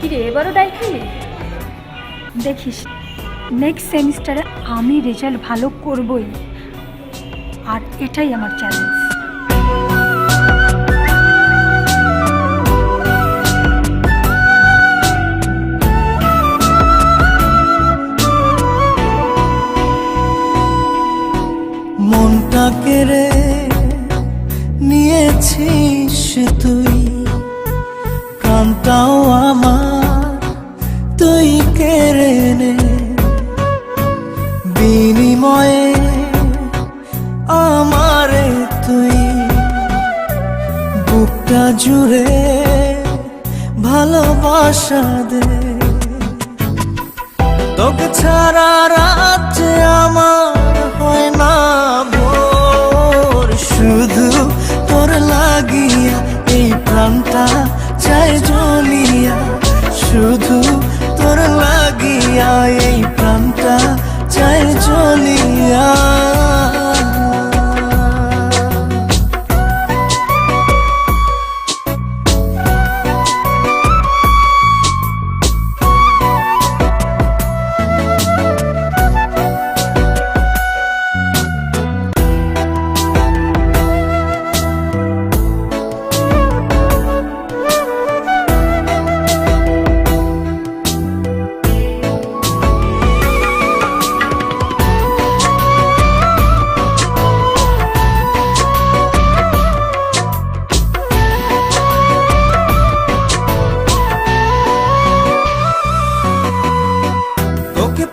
কিরে এবারও ডাই খাইলি? দেখিস নেক্সট সেমিস্টারে আমি রেজাল্ট ভালো করবই, আর এটাই আমার চ্যালেঞ্জ। মনটা কেড়ে নিয়েছিস তুই, প্রাণটাও আমার তুই কেড়ে নে। বিনিময়ে আমারে তুই বুকটা জুড়ে ভালোবাসা দে। তোকে ছাড়া রাত যে আমার হয় না ভোর, শুধু তোর লাগিয়া এই প্রাণটা চাই জ্বলিয়া, শুধু তোর লাগিয়া এই প্রাণটা চাই জ্বলিয়া।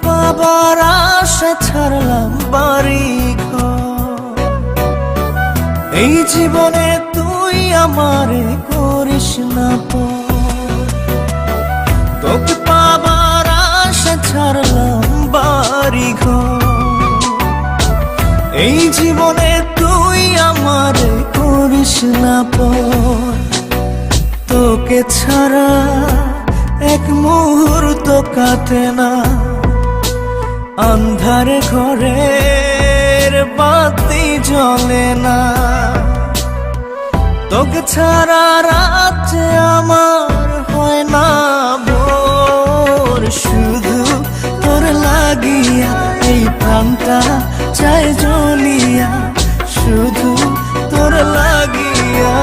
পাবার আশা ছাড়লাম বাড়ি ঘর, এই জীবনে তুই আমারে করিস না পর। তোকে পাবার আশা ছাড়লাম বাড়ি ঘর, এই জীবনে তুই আমারে করিস না পর। তোকে ছাড়া এক মুহূর্ত কাটে না, আন্ধারে ঘরের বাতি জ্বলে না। তোকে ছাড়া রাত যে আমার হয় না ভোর, শুধু তোর লাগিয়া এই প্রাণটা চাই জ্বলিয়া, শুধু তোর লাগিয়া।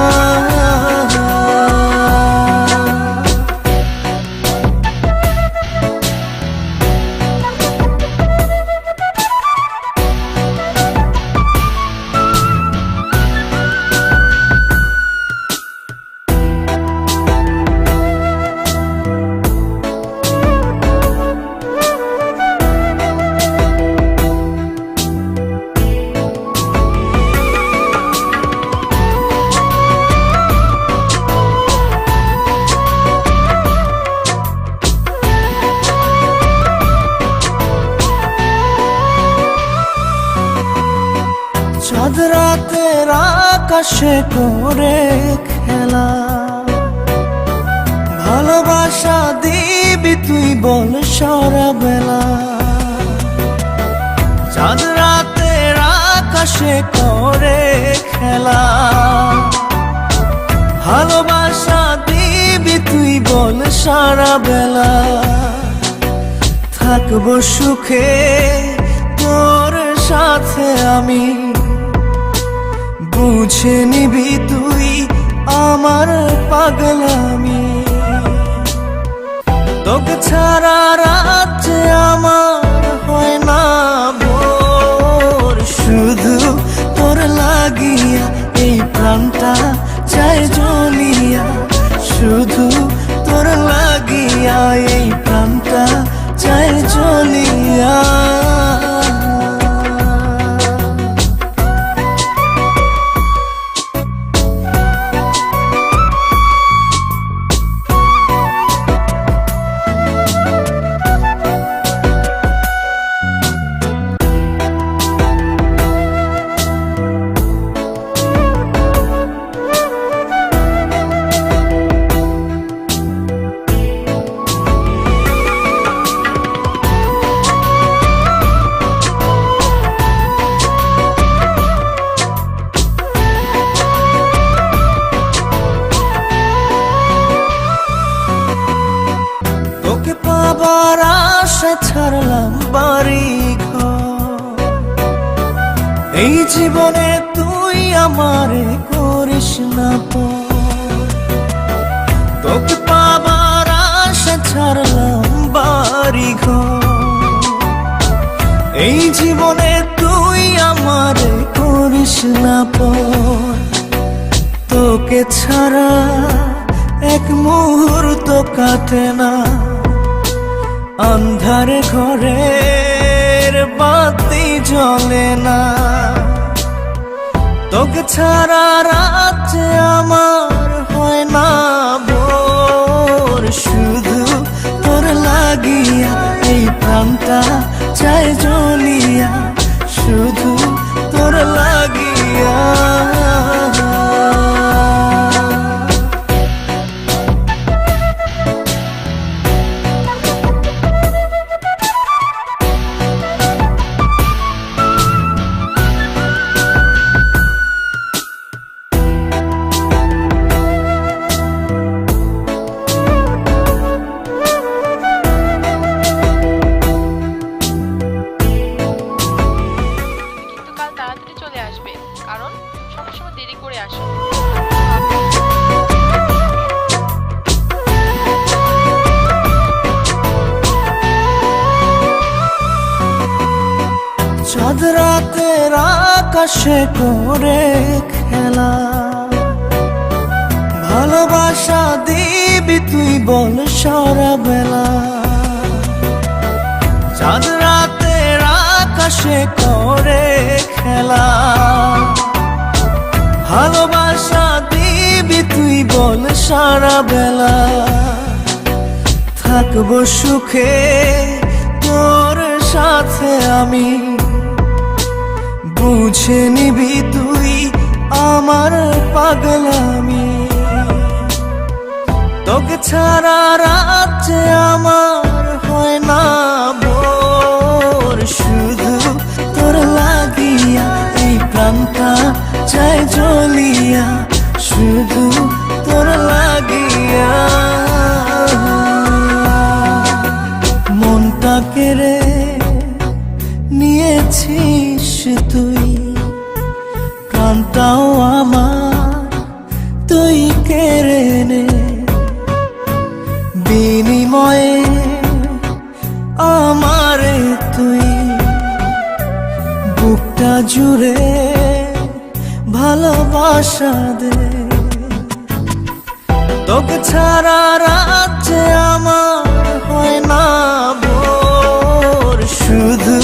চাঁদ রাতের আকাশে করে খেলা, ভালোবাসা দিবি তুই বল সারা বেলা। চাঁদ রাতের আকাশে করে খেলা, ভালোবাসা দিবি তুই বল সারা বেলা। থাকবো সুখে তোর সাথে আমি, বুঝে নিবি তুই আমার পাগলামি। তোকে ছাড়া রাত যে আমার হয় না ভোর, শুধু তোর লাগিয়া এই প্রাণটা চাই জ্বলিয়া, শুধু তোর লাগিয়া এই প্রাণটা চাই জ্বলিয়া। পাবার আশা ছাড়লাম বাড়ি ঘর। এই জীবনে তুই আমারে করিস না পর। তোকে পাবার আশা ছাড়লাম বাড়ি ঘর। এই জীবনে তুই আমারে করিস না পর। তোকে ছাড়া এক মুহূর্ত কাটে না, আন্ধারে ঘরের বাতি জ্বলে না। তোকে ছাড়া রাত আমার হয় না ভোর। শুধু তোর লাগিয়া এই প্রাণটা চায় জ্বলিয়া, শুধু তোর লাগিয়া। কিন্তু কাল তাড়াতাড়ি চলে আসবে, কারণ সবসময় দেরি করে আসো। চাঁদ রাতের আকাশে করে খেলা, ভালোবাসা দিবি তুই বল সারা বেলা। চাঁদ রাতের আকাশে করে খেলা, ভালোবাসা দিবি তুই বল সারা বেলা। থাকবো সুখে তোর সাথে আমি, বুঝে নিবি তুই আমার পাগলামি। তোকে ছাড়া রাত যে আমার হয় না ভোর। শুধু তোর লাগিয়া এই প্রাণটা চায় জ্বলিয়া, শুধু তোর লাগিয়া। মনটা কেড়ে নিয়েছিস তুই, প্রাণটাও আমার তুই কেড়ে নে। বিনিময়ে আমারে তুই বুকটা জুড়ে ভালোবাসা দে। তোকে ছাড়া রাত যে আমার হয় না ভোর। শুধু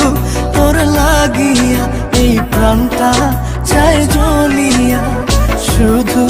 তোর লাগিয়া এই প্রাণটা চায় জ্বলিয়া, শুধু